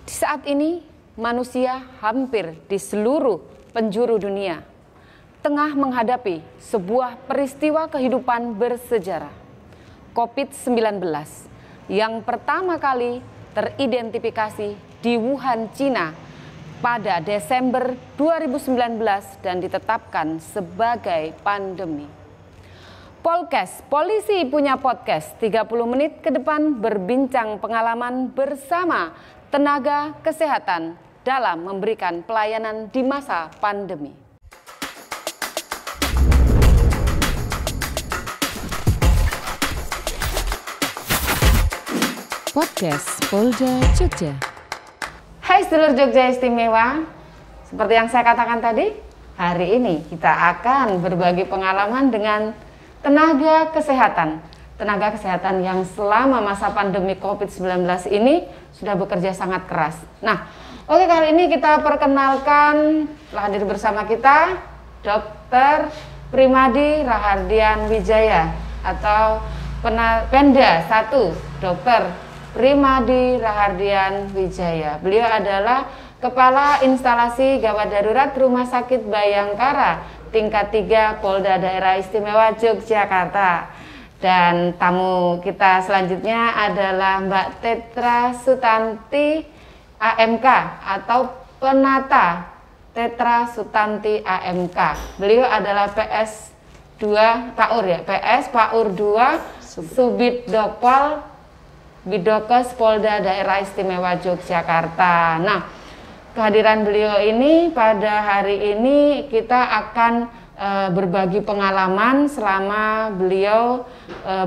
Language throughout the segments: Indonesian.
Di saat ini, manusia hampir di seluruh penjuru dunia tengah menghadapi sebuah peristiwa kehidupan bersejarah, COVID-19, yang pertama kali teridentifikasi di Wuhan, Cina pada Desember 2019 dan ditetapkan sebagai pandemi. Polkes, Polisi Punya Podcast, 30 menit ke depan berbincang pengalaman bersama tenaga kesehatan dalam memberikan pelayanan di masa pandemi. Podcast Polda Jogja. Hai sedulur Jogja Istimewa, seperti yang saya katakan tadi, hari ini kita akan berbagi pengalaman dengan tenaga kesehatan yang selama masa pandemi COVID-19 ini sudah bekerja sangat keras. Nah, oke, kali ini kita perkenalkan, telah hadir bersama kita Dr. Primadi Rahardian Wijaya atau Penda 1, Dr. Primadi Rahardian Wijaya. Beliau adalah Kepala Instalasi Gawat Darurat Rumah Sakit Bayangkara tingkat 3 Polda Daerah Istimewa Yogyakarta. Dan tamu kita selanjutnya adalah Mbak Tetra Sutanti AMK atau Penata Tetra Sutanti AMK. Beliau adalah PS2 PAUR ya, PS PAUR 2 Subit Dokpol Bidokes Polda Daerah Istimewa Yogyakarta. Nah, kehadiran beliau ini pada hari ini kita akan berbagi pengalaman selama beliau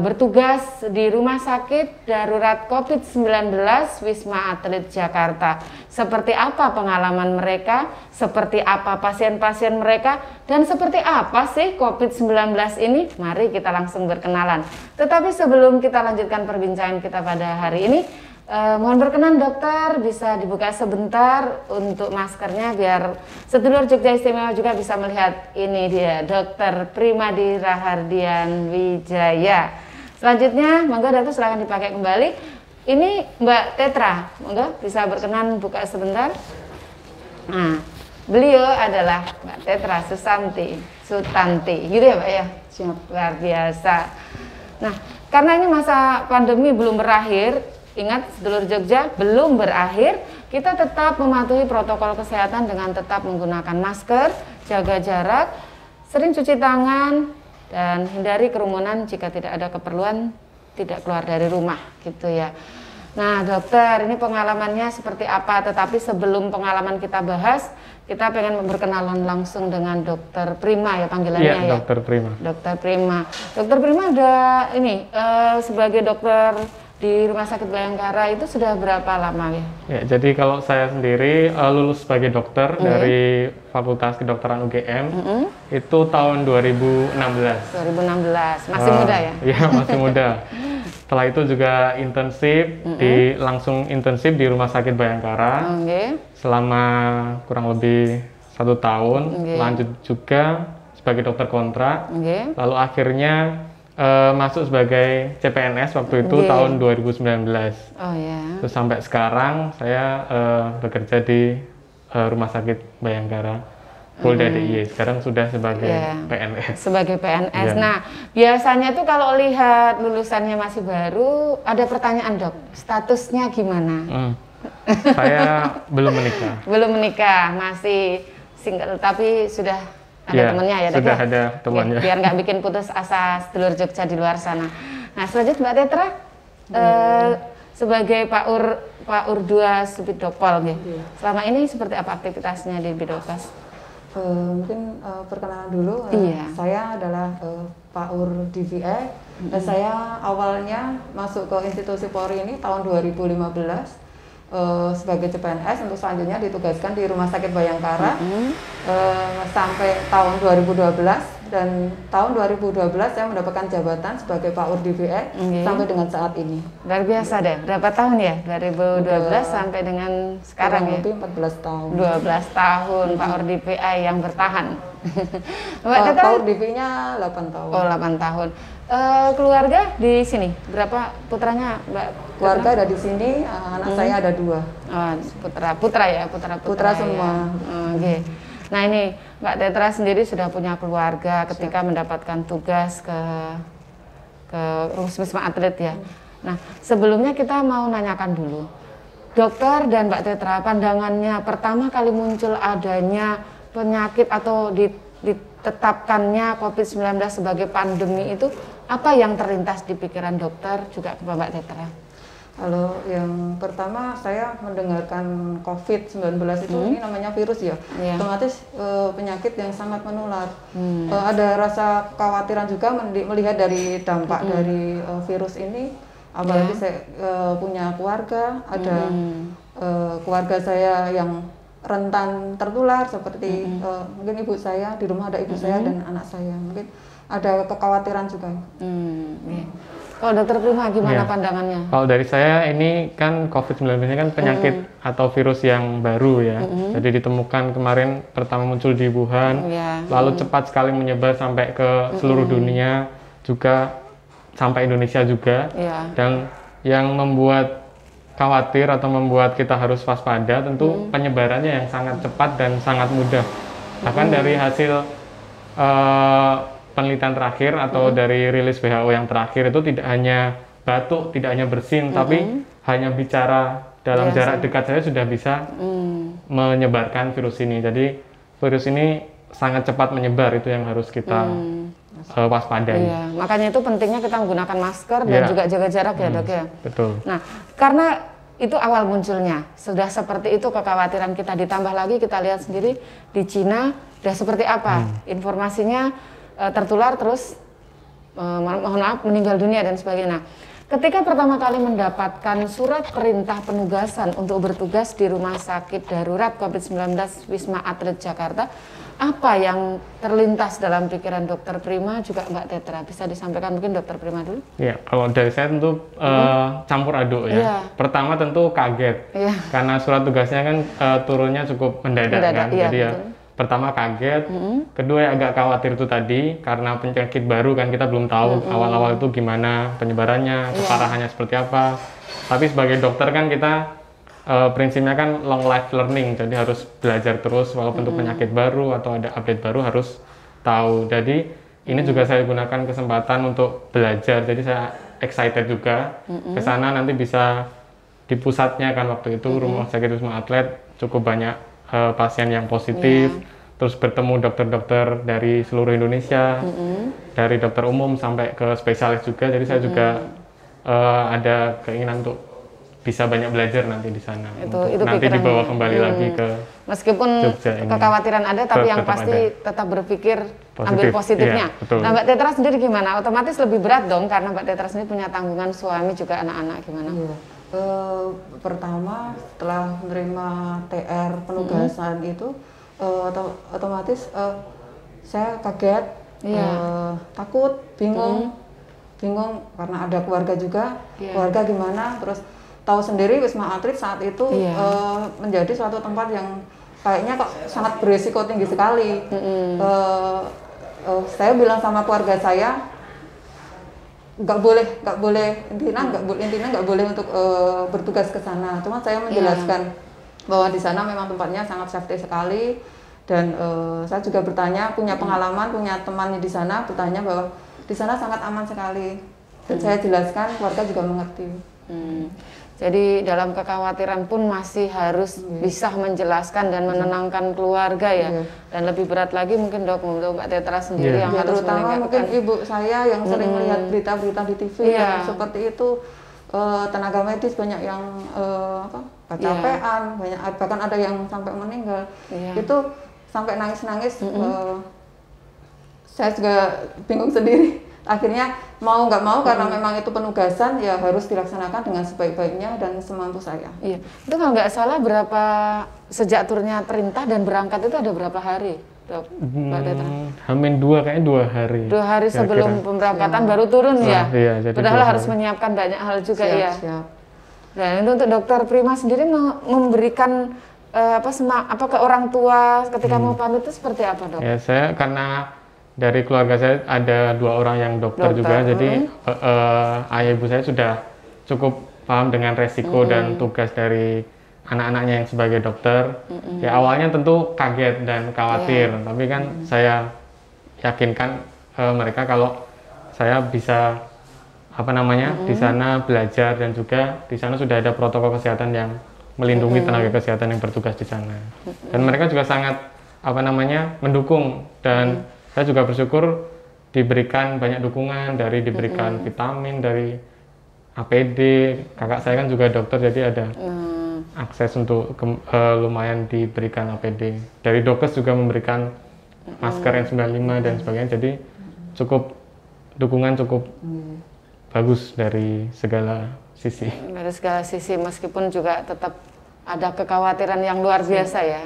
bertugas di Rumah Sakit Darurat COVID-19 Wisma Atlet Jakarta. Seperti apa pengalaman mereka, seperti apa pasien-pasien mereka, dan seperti apa sih COVID-19 ini? Mari kita langsung berkenalan. Tetapi sebelum kita lanjutkan perbincangan kita pada hari ini, mohon berkenan dokter bisa dibuka sebentar untuk maskernya biar sedulur Jogja Istimewa juga bisa melihat. Ini dia Dr. Primadi Rahardian Wijaya. Selanjutnya monggo dokter silakan dipakai kembali. Ini Mbak Tetra, monggo bisa berkenan buka sebentar. Nah, beliau adalah Mbak Tetra Sutanti, gitu ya Pak ya? Luar biasa. Nah, karena ini masa pandemi belum berakhir, ingat sedulur Jogja, belum berakhir, kita tetap mematuhi protokol kesehatan dengan tetap menggunakan masker, jaga jarak, sering cuci tangan, dan hindari kerumunan jika tidak ada keperluan, tidak keluar dari rumah gitu ya. Nah dokter, ini pengalamannya seperti apa? Tetapi sebelum pengalaman kita bahas, kita pengen berkenalan langsung dengan Dokter Prima ya panggilannya ya. Dokter Prima. Dokter Prima. Dokter Prima ada ini sebagai dokter di Rumah Sakit Bayangkara itu sudah berapa lama ya? Ya, jadi kalau saya sendiri lulus sebagai dokter dari Fakultas Kedokteran UGM itu tahun 2016. 2016, masih muda ya? Iya, masih muda. Setelah itu juga langsung intensif di Rumah Sakit Bayangkara selama kurang lebih 1 tahun. Lanjut juga sebagai dokter kontrak. Lalu akhirnya masuk sebagai CPNS waktu itu tahun 2019. Oh ya. Terus sampai sekarang saya bekerja di Rumah Sakit Bayangkara Polda DIY. Sekarang sudah sebagai PNS. Sebagai PNS. Nah, biasanya tuh kalau lihat lulusannya masih baru, ada pertanyaan dok, statusnya gimana? Saya belum menikah. Belum menikah, masih single, tapi sudah ada temennya ya, sudah ada temannya. Biar nggak bikin putus asa sedulur Jogja di luar sana. Nah selanjutnya Mbak Tetra sebagai PAUR 2 Subit Dokpol selama ini seperti apa aktivitasnya di Bidokes? Mungkin perkenalan dulu. Saya adalah PAUR DVI. Saya awalnya masuk ke institusi Polri ini tahun 2015. Sebagai CPNS, untuk selanjutnya ditugaskan di Rumah Sakit Bayangkara sampai tahun 2012, dan tahun 2012 saya mendapatkan jabatan sebagai PAUR DVI sampai dengan saat ini. Luar biasa deh, berapa tahun ya? 2012 sampai dengan sekarang ya? Lebih 14 tahun. 12 tahun PAUR DVI yang bertahan. PAUR DVI-nya 8 tahun. Oh 8 tahun. Keluarga di sini, berapa putranya Mbak keluarga ada di sini, anak saya ada 2. Putra ya, putra semua. Ya. Oke. Nah ini Mbak Tetra sendiri sudah punya keluarga ketika mendapatkan tugas ke Wisma Atlet ya. Nah sebelumnya kita mau nanyakan dulu, dokter dan Mbak Tetra, pandangannya pertama kali muncul adanya penyakit atau ditetapkannya COVID-19 sebagai pandemi itu, apa yang terlintas di pikiran dokter juga ke Mbak Tetra? Kalau yang pertama saya mendengarkan COVID-19 itu ini namanya virus ya, otomatis penyakit yang sangat menular. Ada rasa kekhawatiran juga melihat dari dampak dari virus ini, apalagi saya punya keluarga, ada keluarga saya yang rentan tertular seperti mungkin ibu saya, di rumah ada ibu saya dan anak saya, mungkin ada kekhawatiran juga. Kalau dokter Prima gimana pandangannya? Kalau dari saya ini kan COVID-19 ini kan penyakit atau virus yang baru ya. Jadi ditemukan kemarin pertama muncul di Wuhan, lalu cepat sekali menyebar sampai ke seluruh dunia, juga sampai Indonesia juga. Dan yang membuat khawatir atau membuat kita harus waspada tentu penyebarannya yang sangat cepat dan sangat mudah. Bahkan dari hasil penelitian terakhir atau dari rilis WHO yang terakhir itu tidak hanya batuk, tidak hanya bersin, tapi hanya bicara dalam jarak dekat saja sudah bisa menyebarkan virus ini. Jadi virus ini sangat cepat menyebar, itu yang harus kita waspadai. Iya, makanya itu pentingnya kita menggunakan masker dan juga jaga jarak ya dok ya. Betul. Nah karena itu awal munculnya, sudah seperti itu kekhawatiran kita, ditambah lagi kita lihat sendiri di Cina sudah seperti apa informasinya, tertular terus mohon maaf meninggal dunia dan sebagainya. Nah, ketika pertama kali mendapatkan surat perintah penugasan untuk bertugas di Rumah Sakit Darurat COVID-19 Wisma Atlet Jakarta, apa yang terlintas dalam pikiran dokter Prima juga Mbak Tetra? Bisa disampaikan mungkin dokter Prima dulu? Ya, kalau dari saya tentu campur aduk ya. Pertama tentu kaget, karena surat tugasnya kan turunnya cukup mendadak kan. Jadi ya pertama kaget, kedua agak khawatir itu tadi karena penyakit baru kan, kita belum tahu awal-awal itu gimana penyebarannya, keparahannya seperti apa. Tapi sebagai dokter kan kita prinsipnya kan long life learning, jadi harus belajar terus walaupun untuk penyakit baru atau ada update baru harus tahu. Jadi ini juga saya gunakan kesempatan untuk belajar, jadi saya excited juga ke sana. Nanti bisa di pusatnya kan waktu itu Rumah Sakit Wisma Atlet cukup banyak pasien yang positif, terus bertemu dokter-dokter dari seluruh Indonesia, dari dokter umum sampai ke spesialis juga. Jadi saya juga ada keinginan untuk bisa banyak belajar nanti di sana. Itu nanti dibawa kembali lagi ke meskipun Jogja ini. Kekhawatiran ada, tapi yang pasti tetap berpikir ambil positifnya. Nah Mbak Tetra sendiri gimana? Otomatis lebih berat dong karena Mbak Tetra sendiri punya tanggungan suami juga anak-anak, gimana? Pertama setelah menerima TR penugasan itu otomatis saya kaget, takut, bingung karena ada keluarga juga, keluarga gimana, terus tahu sendiri Wisma Atlet saat itu menjadi suatu tempat yang kayaknya kok sangat berisiko tinggi sekali. Saya bilang sama keluarga saya, nggak boleh intinya nggak boleh untuk bertugas ke sana. Cuma saya menjelaskan bahwa di sana memang tempatnya sangat safety sekali, dan saya juga bertanya, punya pengalaman, punya temannya di sana, bertanya bahwa di sana sangat aman sekali. Dan saya jelaskan, keluarga juga mengerti. Jadi dalam kekhawatiran pun masih harus bisa menjelaskan dan menenangkan keluarga ya. Dan lebih berat lagi mungkin dok, untuk Mbak Tetra sendiri yang harus terutama mungkin ibu saya yang sering melihat berita-berita di TV yang seperti itu, tenaga medis banyak yang kecapean, banyak bahkan ada yang sampai meninggal. Itu sampai nangis-nangis. Saya juga bingung sendiri. Akhirnya mau nggak mau karena memang itu penugasan ya harus dilaksanakan dengan sebaik-baiknya dan semampu saya. Iya, itu kalau nggak salah berapa sejak turunnya perintah dan berangkat itu ada berapa hari, dok? Mbak Tetra? Hamin 2 kayaknya 2 hari. 2 hari sebelum pemberangkatan baru turun ya. Iya, jadi padahal harus menyiapkan banyak hal juga siap. Dan itu untuk dokter Prima sendiri memberikan apa ke orang tua ketika mau pamit itu seperti apa, dok? Ya saya karena dari keluarga saya ada 2 orang yang dokter juga, jadi ayah ibu saya sudah cukup paham dengan resiko dan tugas dari anak-anaknya yang sebagai dokter. Ya awalnya tentu kaget dan khawatir, tapi kan saya yakinkan mereka kalau saya bisa di sana belajar, dan juga di sana sudah ada protokol kesehatan yang melindungi tenaga kesehatan yang bertugas di sana. Dan mereka juga sangat mendukung, dan saya juga bersyukur diberikan banyak dukungan, diberikan vitamin, dari APD. Kakak saya kan juga dokter, jadi ada akses untuk lumayan diberikan APD. Dari Dokes juga memberikan masker N95 dan sebagainya, jadi dukungan cukup bagus dari segala sisi. Dari segala sisi, meskipun juga tetap ada kekhawatiran yang luar biasa ya.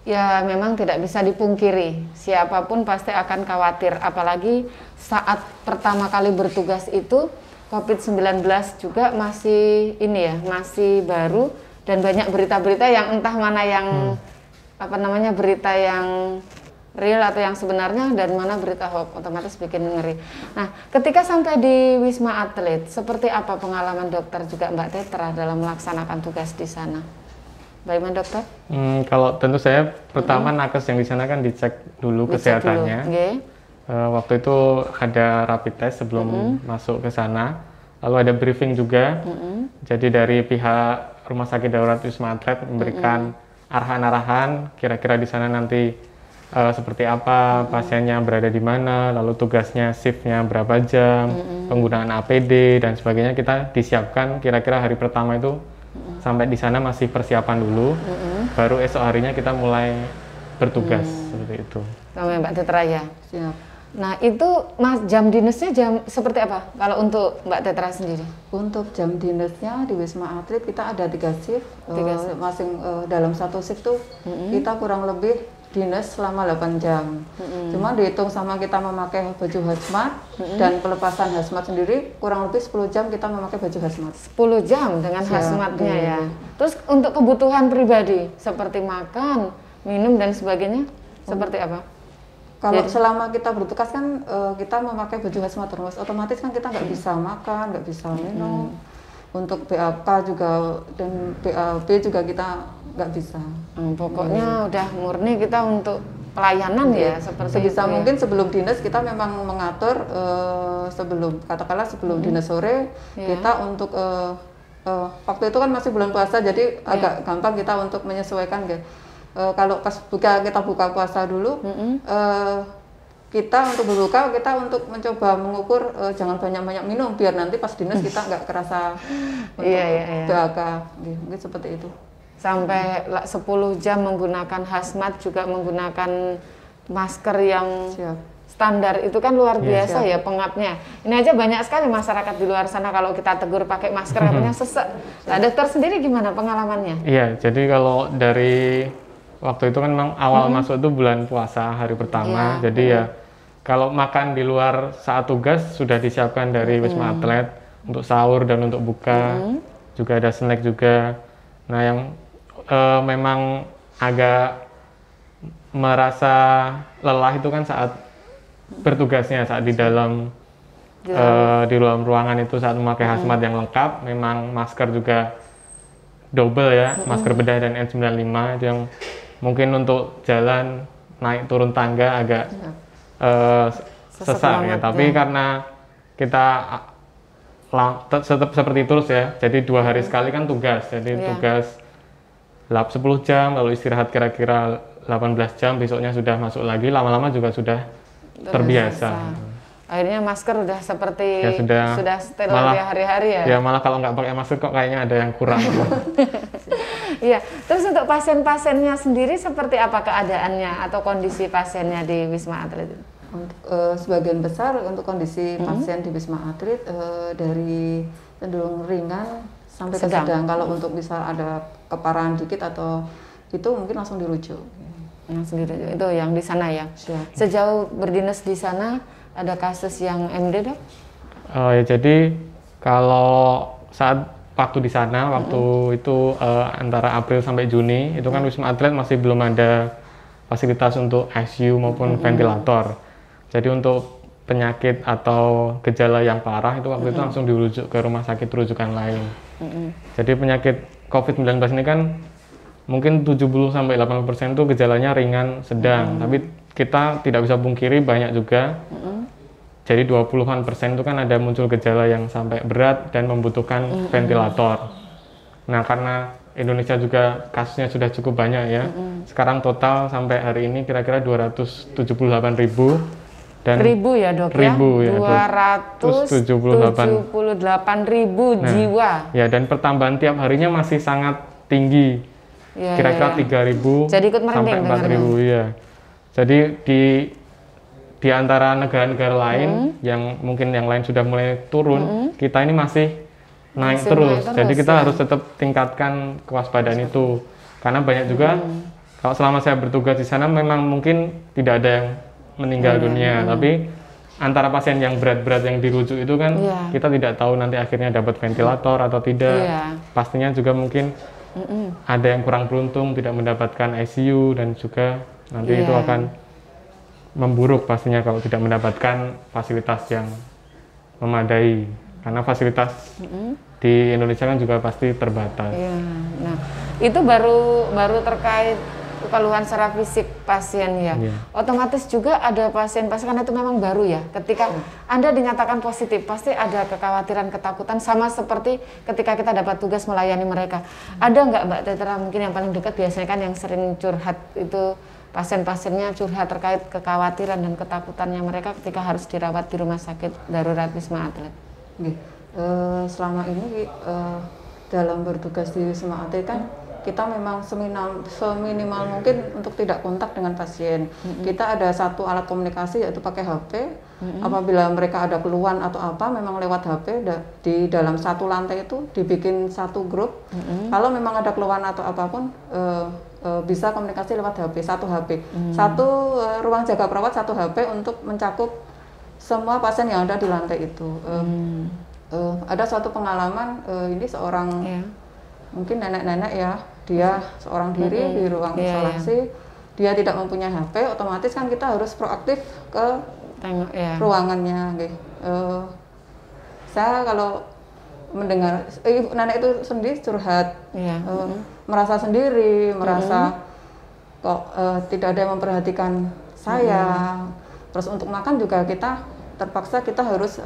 Ya memang tidak bisa dipungkiri, siapapun pasti akan khawatir, apalagi saat pertama kali bertugas itu COVID-19 juga masih masih baru, dan banyak berita-berita yang entah mana yang berita yang real atau yang sebenarnya, dan mana berita hoax, otomatis bikin ngeri. Nah, ketika sampai di Wisma Atlet, seperti apa pengalaman dokter juga Mbak Tetra dalam melaksanakan tugas di sana? Bagaimana dokter? Kalau tentu saya pertama nakes yang di sana kan dicek dulu kesehatannya. Waktu itu ada rapid test sebelum masuk ke sana, lalu ada briefing juga. Jadi dari pihak Rumah Sakit Darurat Wisma Atlet memberikan arahan-arahan, kira-kira di sana nanti seperti apa, pasiennya berada di mana, lalu tugasnya, shiftnya berapa jam, penggunaan APD dan sebagainya. Kita disiapkan kira-kira hari pertama itu sampai di sana masih persiapan dulu, baru esok harinya kita mulai bertugas seperti itu. Sama Mbak Tetra ya. Siap. Nah itu jam dinasnya jam seperti apa kalau untuk Mbak Tetra sendiri? Untuk jam dinasnya di Wisma Atlet kita ada 3 shift, dalam satu shift tuh kita kurang lebih dinas selama 8 jam. Cuma dihitung sama kita memakai baju hazmat dan pelepasan hazmat sendiri, kurang lebih 10 jam kita memakai baju hazmat. 10 jam dengan hazmatnya ya. Terus untuk kebutuhan pribadi seperti makan, minum dan sebagainya seperti apa? Kalau selama kita bertugas kan kita memakai baju hazmat terus, otomatis kan kita nggak bisa makan, nggak bisa minum. Untuk BAK juga dan BAB juga kita nggak bisa. Pokoknya udah murni kita untuk pelayanan ya, seperti sebisa itu mungkin sebelum dinas kita memang mengatur sebelum dinas sore kita untuk waktu itu kan masih bulan puasa, jadi agak gampang kita untuk menyesuaikan kalau pas kita buka puasa dulu, kita untuk berbuka, kita untuk mencoba mengukur jangan banyak-banyak minum biar nanti pas dinas kita nggak kerasa untuk BAK, mungkin seperti itu. Sampai 10 jam menggunakan hazmat, juga menggunakan masker yang standar, itu kan luar biasa ya pengapnya. Ini aja banyak sekali masyarakat di luar sana kalau kita tegur pakai masker katanya sesek. Nah dokter sendiri gimana pengalamannya? Iya, jadi kalau dari waktu itu kan memang awal masuk itu bulan puasa hari pertama, jadi ya kalau makan di luar saat tugas sudah disiapkan dari Wisma Atlet untuk sahur dan untuk buka, juga ada snack juga. Nah yang memang agak merasa lelah itu kan saat bertugasnya, saat di dalam ruangan itu, saat memakai hazmat yang lengkap, memang masker juga double ya, masker bedah dan N95 itu yang mungkin untuk jalan naik turun tangga agak sesak ya, tapi karena kita tetap seperti itu terus ya, jadi 2 hari sekali kan tugas, jadi tugas 10 jam, lalu istirahat kira-kira 18 jam, besoknya sudah masuk lagi, lama-lama juga sudah terbiasa. Akhirnya masker udah seperti sudah setel hari-hari ya? Ya malah kalau nggak pakai masker kok kayaknya ada yang kurang. Iya, terus untuk pasien-pasiennya sendiri seperti apa keadaannya atau kondisi pasiennya di Wisma Atlet? Untuk sebagian besar untuk kondisi pasien di Wisma Atlet dari cenderung ringan sampai ke sedang. Kalau untuk misal ada keparahan dikit atau itu mungkin langsung dirujuk. Langsung dirujuk, itu yang di sana ya? Sejauh berdinas di sana ada kasus yang MD dok? Ya jadi kalau saat waktu di sana, waktu itu antara April sampai Juni, itu kan Wisma Atlet masih belum ada fasilitas untuk ICU maupun ventilator. Jadi untuk penyakit atau gejala yang parah itu waktu itu langsung dirujuk ke rumah sakit rujukan lain. Jadi penyakit COVID-19 ini kan mungkin 70-80% itu gejalanya ringan, sedang, tapi kita tidak bisa pungkiri banyak juga. Jadi 20-an% itu kan ada muncul gejala yang sampai berat dan membutuhkan ventilator. Nah, karena Indonesia juga kasusnya sudah cukup banyak ya. Sekarang total sampai hari ini kira-kira 278.000 dan ribu ya dok ribu, ya, 278.000 jiwa. Ya, dan pertambahan tiap harinya masih sangat tinggi, kira-kira 3.000 sampai 4.000 ya. Jadi di antara negara-negara lain yang mungkin yang lain sudah mulai turun, kita ini masih naik terus. Jadi kita harus tetap tingkatkan kewaspadaan itu, karena banyak juga kalau selama saya bertugas di sana memang mungkin tidak ada yang meninggal dunia, tapi antara pasien yang berat-berat yang dirujuk itu kan kita tidak tahu nanti akhirnya dapat ventilator atau tidak. Pastinya juga mungkin ada yang kurang beruntung tidak mendapatkan ICU dan juga nanti itu akan memburuk pastinya kalau tidak mendapatkan fasilitas yang memadai, karena fasilitas di Indonesia kan juga pasti terbatas. Nah, itu baru terkait keluhan secara fisik pasien ya. Otomatis juga ada pasien-pasien, karena itu memang baru ya. Ketika Anda dinyatakan positif, pasti ada kekhawatiran, ketakutan, sama seperti ketika kita dapat tugas melayani mereka. Ada nggak Mbak Tetra, mungkin yang paling dekat biasanya kan yang sering curhat itu pasien-pasiennya curhat terkait kekhawatiran dan ketakutannya mereka ketika harus dirawat di rumah sakit darurat Wisma Atlet. Selama ini dalam bertugas di Wisma Atlet kan kita memang seminimal mungkin untuk tidak kontak dengan pasien. Kita ada satu alat komunikasi yaitu pakai HP. Apabila mereka ada keluhan atau apa, memang lewat HP di dalam satu lantai itu dibikin satu grup. Kalau memang ada keluhan atau apapun, bisa komunikasi lewat HP, satu HP. Satu ruang jaga perawat, satu HP untuk mencakup semua pasien yang ada di lantai itu. Ada suatu pengalaman, ini seorang mungkin nenek-nenek ya, dia seorang diri di ruang isolasi, dia tidak mempunyai HP, otomatis kan kita harus proaktif ke ruangannya. Saya kalau mendengar nenek itu sendiri curhat, merasa sendiri, merasa kok tidak ada yang memperhatikan saya. Terus untuk makan juga kita terpaksa kita harus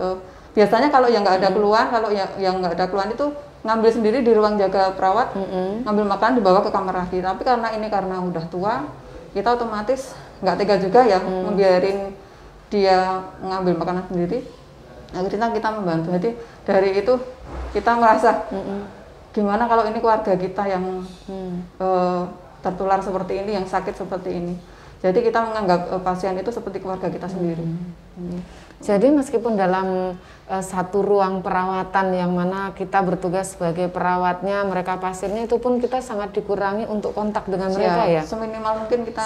biasanya kalau yang nggak ada keluhan, kalau yang nggak ada keluhan itu ngambil sendiri di ruang jaga perawat, ngambil makanan dibawa ke kamar lagi. Tapi karena udah tua, kita otomatis nggak tega juga ya membiarin dia ngambil makanan sendiri. Akhirnya kita membantu. Jadi dari itu kita merasa gimana kalau ini keluarga kita yang tertular seperti ini, yang sakit seperti ini. Jadi kita menganggap pasien itu seperti keluarga kita sendiri. Jadi meskipun dalam satu ruang perawatan yang mana kita bertugas sebagai perawatnya, mereka pasiennya, itu pun kita sangat dikurangi untuk kontak dengan mereka ya. Seminimal mungkin kita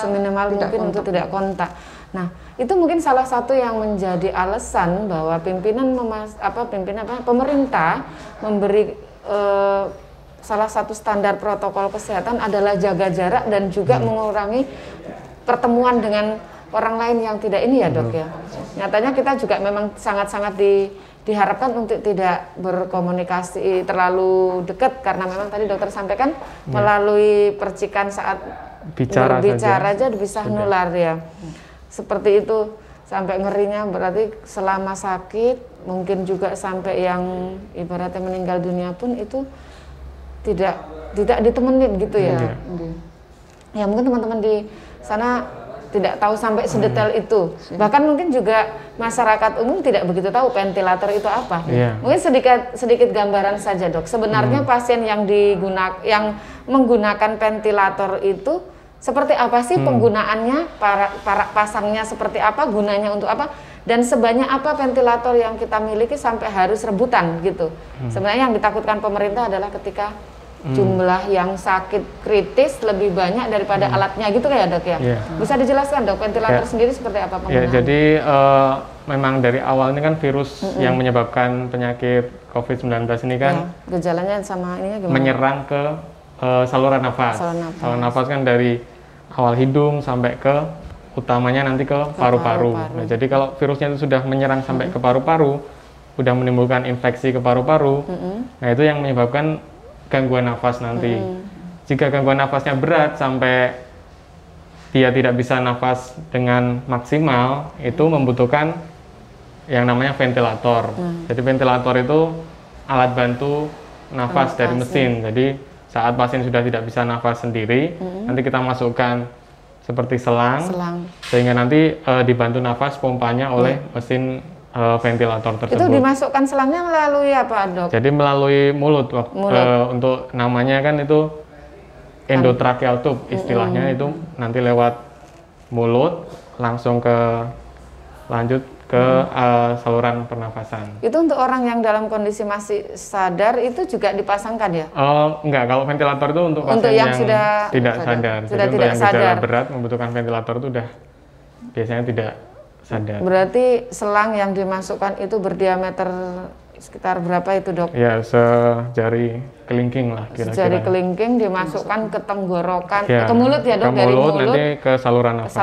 untuk tidak kontak. Nah, itu mungkin salah satu yang menjadi alasan bahwa pemerintah memberi salah satu standar protokol kesehatan adalah jaga jarak dan juga mengurangi pertemuan dengan orang lain yang tidak ini ya dok ya. Nyatanya kita juga memang sangat-sangat diharapkan untuk tidak berkomunikasi terlalu dekat, karena memang tadi dokter sampaikan melalui percikan saat berbicara aja bisa nular ya. Seperti itu, sampai ngerinya berarti selama sakit, mungkin juga sampai yang ibaratnya meninggal dunia pun itu tidak ditemenin gitu ya. Ya mungkin teman-teman di sana tidak tahu sampai sedetail itu. Bahkan mungkin juga masyarakat umum tidak begitu tahu ventilator itu apa. Mungkin sedikit gambaran saja dok. Sebenarnya pasien yang menggunakan ventilator itu seperti apa sih penggunaannya, para pasangnya seperti apa, gunanya untuk apa, dan sebanyak apa ventilator yang kita miliki sampai harus rebutan gitu. Sebenarnya yang ditakutkan pemerintah adalah ketika jumlah yang sakit kritis lebih banyak daripada alatnya gitu kayak dok ya. Bisa dijelaskan dok ventilator sendiri seperti apa penggunaan? Jadi memang dari awal ini kan virus yang menyebabkan penyakit COVID-19 ini kan gejalanya sama ininya gimana? Menyerang ke saluran nafas. Saluran nafas kan dari awal hidung sampai ke utamanya nanti ke paru-paru. Nah, jadi kalau virusnya itu sudah menyerang sampai ke paru-paru, sudah menimbulkan infeksi ke paru-paru, nah itu yang menyebabkan gangguan nafas nanti. Jika gangguan nafasnya berat sampai dia tidak bisa nafas dengan maksimal, itu membutuhkan yang namanya ventilator. Jadi ventilator itu alat bantu nafas dari mesin. Jadi saat pasien sudah tidak bisa nafas sendiri, nanti kita masukkan seperti selang. Sehingga nanti dibantu nafas pompanya oleh mesin ventilator tersebut. Itu dimasukkan selangnya melalui apa, Dok? Jadi melalui mulut. Untuk namanya kan itu endotracheal tube istilahnya, itu nanti lewat mulut langsung lanjut ke saluran pernafasan. Itu untuk orang yang dalam kondisi masih sadar itu juga dipasangkan ya? Enggak, kalau ventilator itu untuk pasien yang sudah tidak sadar. Jadi untuk yang gejala berat membutuhkan ventilator itu biasanya tidak sadar. Berarti selang yang dimasukkan itu berdiameter sekitar berapa itu, Dok? Ya, sejari kelingking lah kira-kira. Sejari kelingking dimasukkan ke tenggorokan, ke mulut ya, Dok? Ke mulut, nanti ke saluran nafas.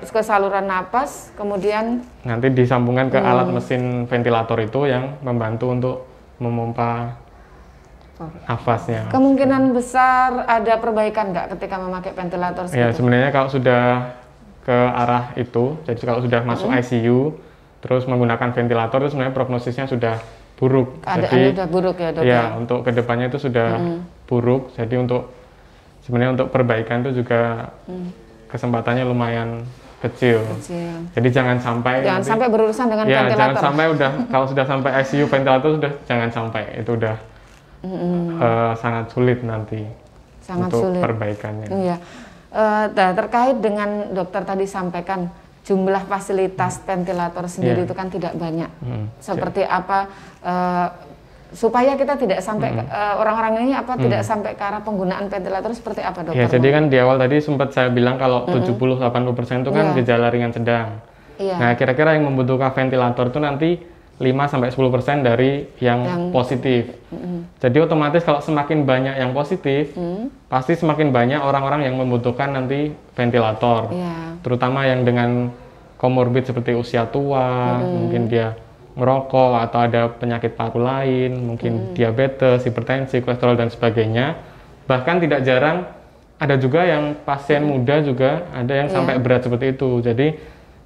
Ke saluran napas, kemudian nanti disambungkan ke alat mesin ventilator itu yang membantu untuk memompa nafasnya. Kemungkinan besar ada perbaikan nggak ketika memakai ventilator? Ya, sebenarnya kalau sudah ke arah itu, jadi kalau sudah masuk ICU, terus menggunakan ventilator itu sebenarnya prognosisnya sudah buruk. Jadi sudah buruk ya, Dok? Ya, untuk kedepannya itu sudah buruk. Jadi sebenarnya untuk perbaikan itu juga kesempatannya lumayan kecil. Jadi jangan sampai berurusan dengan ventilator. Jangan sampai kalau sudah sampai ICU ventilator jangan sampai itu udah sangat sulit nanti untuk perbaikannya. Iya. Terkait dengan dokter tadi sampaikan jumlah fasilitas ventilator sendiri itu kan tidak banyak. Seperti apa supaya kita tidak sampai orang-orang ini tidak sampai ke arah penggunaan ventilator seperti apa, Dokter? Ya, jadi kan di awal tadi sempat saya bilang kalau 70-80% itu kan gejala ringan sedang. Nah, kira-kira yang membutuhkan ventilator itu nanti 5-10% dari yang positif. Jadi otomatis kalau semakin banyak yang positif, pasti semakin banyak orang-orang yang membutuhkan nanti ventilator. Terutama yang dengan komorbid seperti usia tua, mungkin dia merokok atau ada penyakit paru lain, mungkin diabetes, hipertensi, kolesterol dan sebagainya. Bahkan tidak jarang ada juga yang pasien muda juga ada yang sampai berat seperti itu. Jadi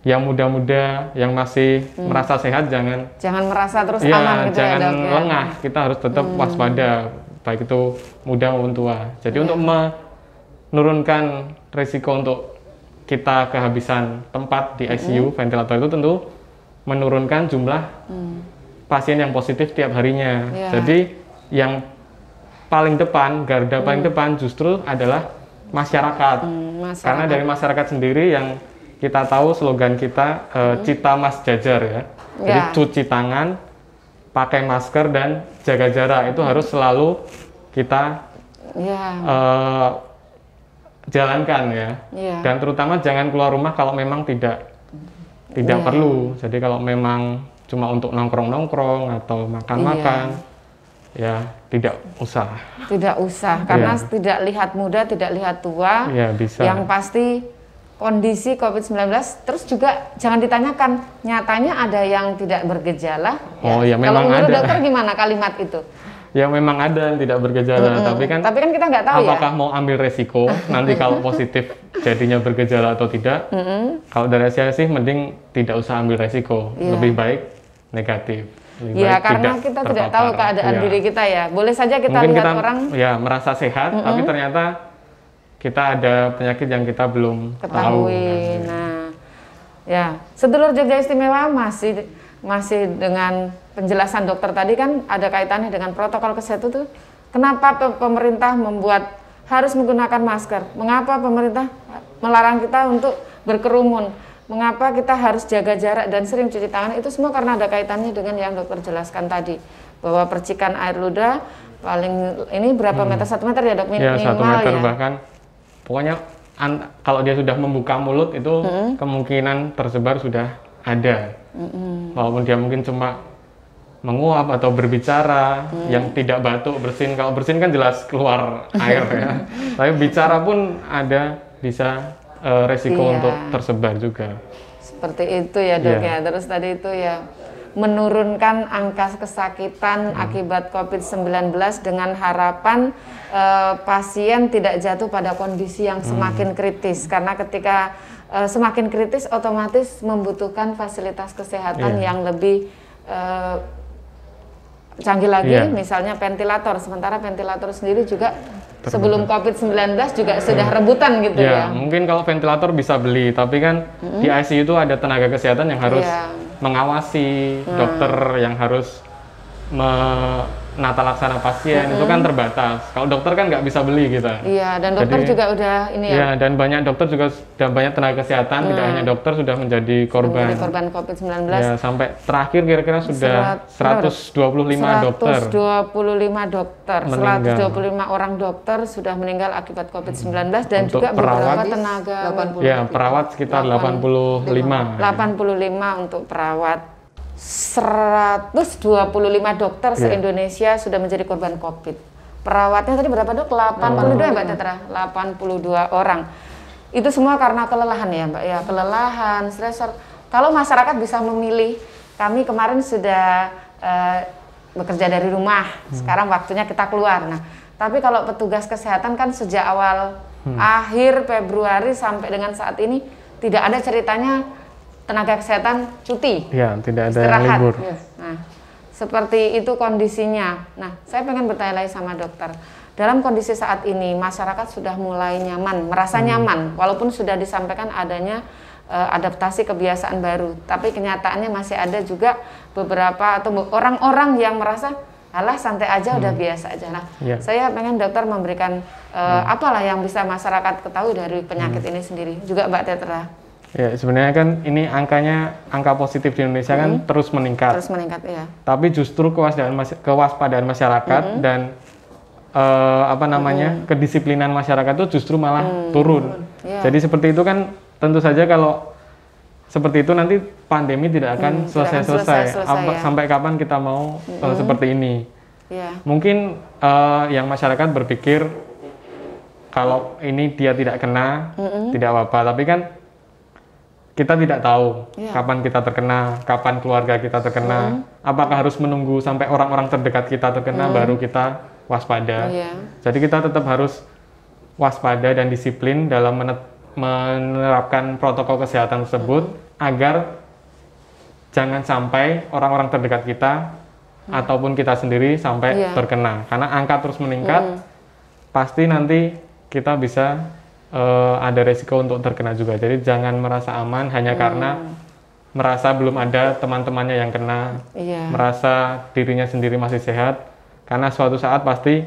yang muda-muda yang masih merasa sehat jangan merasa terus aman gitu jangan lengah. Kita harus tetap waspada, baik itu muda maupun tua. Jadi untuk menurunkan risiko untuk kita kehabisan tempat di ICU ventilator itu tentu menurunkan jumlah pasien yang positif tiap harinya. Jadi yang paling depan, garda paling depan justru adalah masyarakat. Karena dari masyarakat sendiri yang kita tahu slogan kita Cita Mas Jajar ya. Jadi cuci tangan, pakai masker dan jaga jarak itu harus selalu kita jalankan ya. Dan terutama jangan keluar rumah kalau memang tidak perlu. Jadi kalau memang cuma untuk nongkrong-nongkrong atau makan-makan, ya tidak usah. Tidak usah karena tidak lihat muda, tidak lihat tua. Bisa. Yang pasti kondisi COVID-19, terus juga jangan ditanyakan, nyatanya ada yang tidak bergejala. Memang kalau menurut ada. Dokter gimana kalimat itu? Ya memang ada yang tidak bergejala, tapi kan kita nggak tahu apakah mau ambil resiko nanti kalau positif jadinya bergejala atau tidak. Kalau dari saya sih mending tidak usah ambil resiko, lebih baik negatif. Karena kita tidak tahu keadaan diri kita ya. Boleh saja kita mungkin lihat kita, orang merasa sehat, tapi ternyata kita ada penyakit yang kita belum ketahui. Sedulur Jogja Istimewa masih dengan penjelasan dokter tadi kan ada kaitannya dengan protokol kesehatan itu. Kenapa pemerintah membuat harus menggunakan masker? Mengapa pemerintah melarang kita untuk berkerumun? Mengapa kita harus jaga jarak dan sering cuci tangan? Itu semua karena ada kaitannya dengan yang dokter jelaskan tadi, bahwa percikan air ludah paling ini berapa meter, 1 meter ya, Dok? Minimal 1 meter bahkan. Pokoknya kalau dia sudah membuka mulut itu kemungkinan tersebar sudah ada. Walaupun dia mungkin cuma menguap atau berbicara yang tidak batuk, bersin. Kalau bersin kan jelas keluar air ya. Tapi bicara pun ada bisa resiko untuk tersebar juga. Seperti itu ya dok ya. Terus tadi itu ya menurunkan angka kesakitan akibat COVID-19 dengan harapan pasien tidak jatuh pada kondisi yang semakin kritis. Karena ketika semakin kritis otomatis membutuhkan fasilitas kesehatan yang lebih canggih lagi, misalnya ventilator. Sementara ventilator sendiri juga sebelum COVID-19 juga sudah rebutan gitu ya. Mungkin kalau ventilator bisa beli, tapi kan di ICU itu ada tenaga kesehatan yang harus mengawasi, dokter yang harus menata laksana pasien, itu kan terbatas. Kalau dokter kan nggak bisa beli gitu. Iya, dan dokter juga udah ini ya. Iya, dan banyak dokter juga, dan banyak tenaga kesehatan, tidak hanya dokter sudah menjadi korban. COVID-19. Ya, sampai terakhir kira-kira sudah 125 dokter. 125 dokter, 125 orang dokter sudah meninggal akibat COVID-19 dan untuk juga beberapa perawat, tenaga. Ya, perawat sekitar 85. 85 untuk perawat. 125 dokter se-Indonesia sudah menjadi korban COVID. Perawatnya tadi berapa dok? 82 ya Mbak Tetra? 82 orang. Itu semua karena kelelahan ya Mbak ya, kelelahan, stresor. Kalau masyarakat bisa memilih, kami kemarin sudah bekerja dari rumah, sekarang waktunya kita keluar. Nah, tapi kalau petugas kesehatan kan sejak awal akhir Februari sampai dengan saat ini tidak ada ceritanya tenaga kesehatan cuti, tidak ada istirahat. libur. Nah, seperti itu kondisinya. Nah, saya pengen bertanya lagi sama dokter. Dalam kondisi saat ini, masyarakat sudah mulai nyaman, merasa nyaman, walaupun sudah disampaikan adanya adaptasi kebiasaan baru, tapi kenyataannya masih ada juga beberapa atau orang-orang yang merasa, alah santai aja, udah biasa aja. Nah, saya pengen dokter memberikan apalah yang bisa masyarakat ketahui dari penyakit ini sendiri, juga Mbak Tetra. Ya, sebenarnya kan ini angka positif di Indonesia kan terus meningkat. Terus meningkat, ya. Tapi justru kewaspadaan masyarakat dan kedisiplinan masyarakat itu justru malah turun. Jadi seperti itu kan tentu saja kalau seperti itu nanti pandemi tidak akan selesai-selesai. Sampai kapan kita mau seperti ini? Mungkin yang masyarakat berpikir kalau ini dia tidak kena, tidak apa-apa. Tapi kan kita tidak tahu kapan kita terkena, kapan keluarga kita terkena. Apakah harus menunggu sampai orang-orang terdekat kita terkena baru kita waspada. Jadi kita tetap harus waspada dan disiplin dalam menerapkan protokol kesehatan tersebut agar jangan sampai orang-orang terdekat kita ataupun kita sendiri sampai terkena. Karena angka terus meningkat, pasti nanti kita bisa ada resiko untuk terkena juga. Jadi jangan merasa aman hanya karena merasa belum ada teman-temannya yang kena, merasa dirinya sendiri masih sehat. Karena suatu saat pasti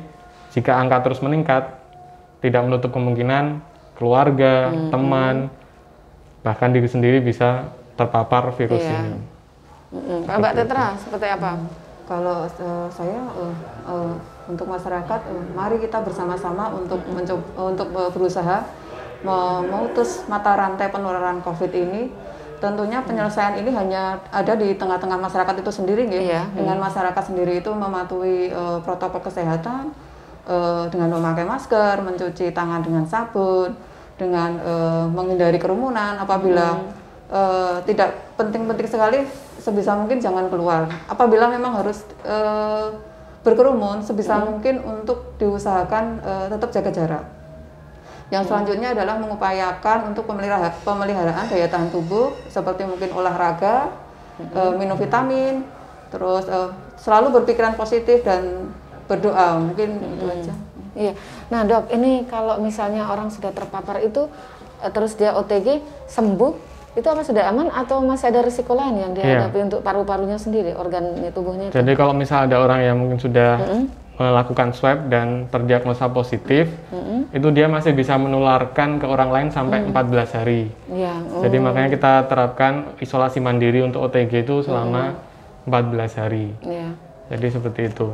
jika angka terus meningkat, tidak menutup kemungkinan keluarga, teman, bahkan diri sendiri bisa terpapar virus ini. Mbak Tetra, seperti apa? Kalau saya untuk masyarakat, mari kita bersama-sama untuk berusaha memutus mata rantai penularan COVID ini. Tentunya penyelesaian ini hanya ada di tengah-tengah masyarakat itu sendiri, dengan masyarakat sendiri itu mematuhi protokol kesehatan dengan memakai masker, mencuci tangan dengan sabun, dengan menghindari kerumunan. Apabila tidak penting-penting sekali, sebisa mungkin jangan keluar. Apabila memang harus berkerumun, sebisa mungkin untuk diusahakan tetap jaga jarak. Yang selanjutnya adalah mengupayakan untuk pemeliharaan daya tahan tubuh, seperti mungkin olahraga, minum vitamin, terus selalu berpikiran positif dan berdoa. Mungkin itu aja. Iya. Nah dok, ini kalau misalnya orang sudah terpapar itu terus dia OTG sembuh, itu apa sudah aman atau masih ada risiko lain yang dihadapi untuk paru-parunya sendiri, organ tubuhnya? Jadi kalau misalnya ada orang yang mungkin sudah melakukan swab dan terdiagnosa positif, itu dia masih bisa menularkan ke orang lain sampai 14 hari. Jadi makanya kita terapkan isolasi mandiri untuk OTG itu selama 14 hari. Jadi seperti itu.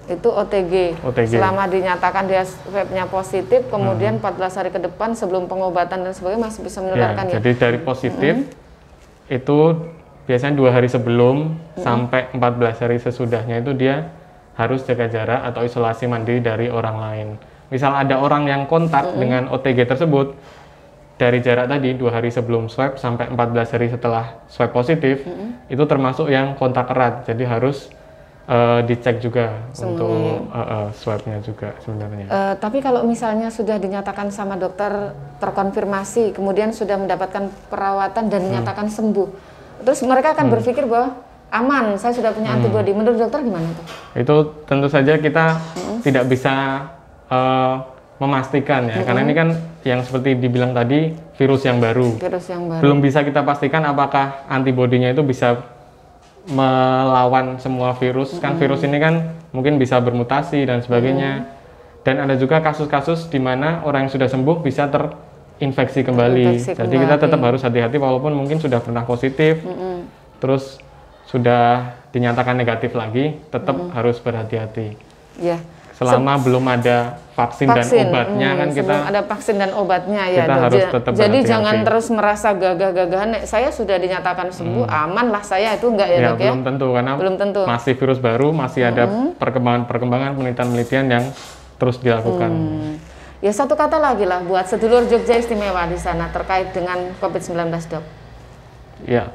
Itu OTG. Selama dinyatakan dia swabnya positif, kemudian 14 hari ke depan sebelum pengobatan dan sebagainya masih bisa menularkan ya? Jadi dari positif itu biasanya 2 hari sebelum sampai 14 hari sesudahnya itu dia harus jaga jarak atau isolasi mandiri dari orang lain. Misal ada orang yang kontak dengan OTG tersebut, dari jarak tadi 2 hari sebelum swab sampai 14 hari setelah swab positif, itu termasuk yang kontak erat. Jadi harus dicek juga untuk swabnya juga sebenarnya. Tapi kalau misalnya sudah dinyatakan sama dokter terkonfirmasi, kemudian sudah mendapatkan perawatan dan dinyatakan sembuh, terus mereka akan berpikir bahwa aman, saya sudah punya antibodi. Menurut dokter gimana tuh? Itu tentu saja kita tidak bisa memastikan ya, karena ini kan yang seperti dibilang tadi virus yang baru. Belum bisa kita pastikan apakah antibodinya itu bisa melawan semua virus. Kan virus ini kan mungkin bisa bermutasi dan sebagainya. Dan ada juga kasus-kasus di mana orang yang sudah sembuh bisa terinfeksi kembali. Jadi kita tetap harus hati-hati walaupun mungkin sudah pernah positif, terus sudah dinyatakan negatif lagi, tetap harus berhati-hati. Ya. Selama belum ada vaksin dan obatnya kan kita sebelum ada vaksin dan obatnya ya. Kita harus tetap jadi berhati-hati. Jangan terus merasa gagah-gagahan. Saya sudah dinyatakan sembuh, aman lah saya, itu enggak ya, Dok ya? Belum tentu karena masih virus baru, masih ada perkembangan penelitian yang terus dilakukan. Ya satu kata lagi lah buat sedulur Jogja Istimewa di sana terkait dengan COVID-19, Dok. Ya,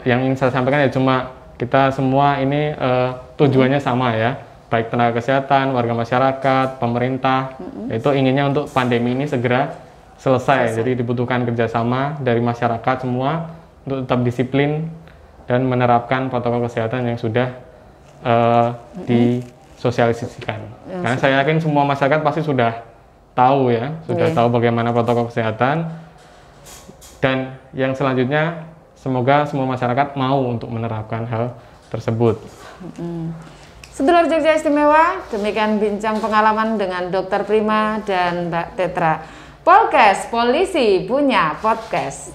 yang ingin saya sampaikan ya cuma kita semua ini tujuannya sama ya. Baik tenaga kesehatan, warga masyarakat, pemerintah, itu inginnya untuk pandemi ini segera selesai. Jadi dibutuhkan kerjasama dari masyarakat semua untuk tetap disiplin dan menerapkan protokol kesehatan yang sudah disosialisasikan. Karena saya yakin semua masyarakat pasti sudah tahu ya, sudah tahu bagaimana protokol kesehatan. Dan yang selanjutnya, semoga semua masyarakat mau untuk menerapkan hal tersebut. Sedulur Jogja Istimewa, demikian bincang pengalaman dengan Dr. Prima dan Mbak Tetra. Polkes, polisi punya podcast.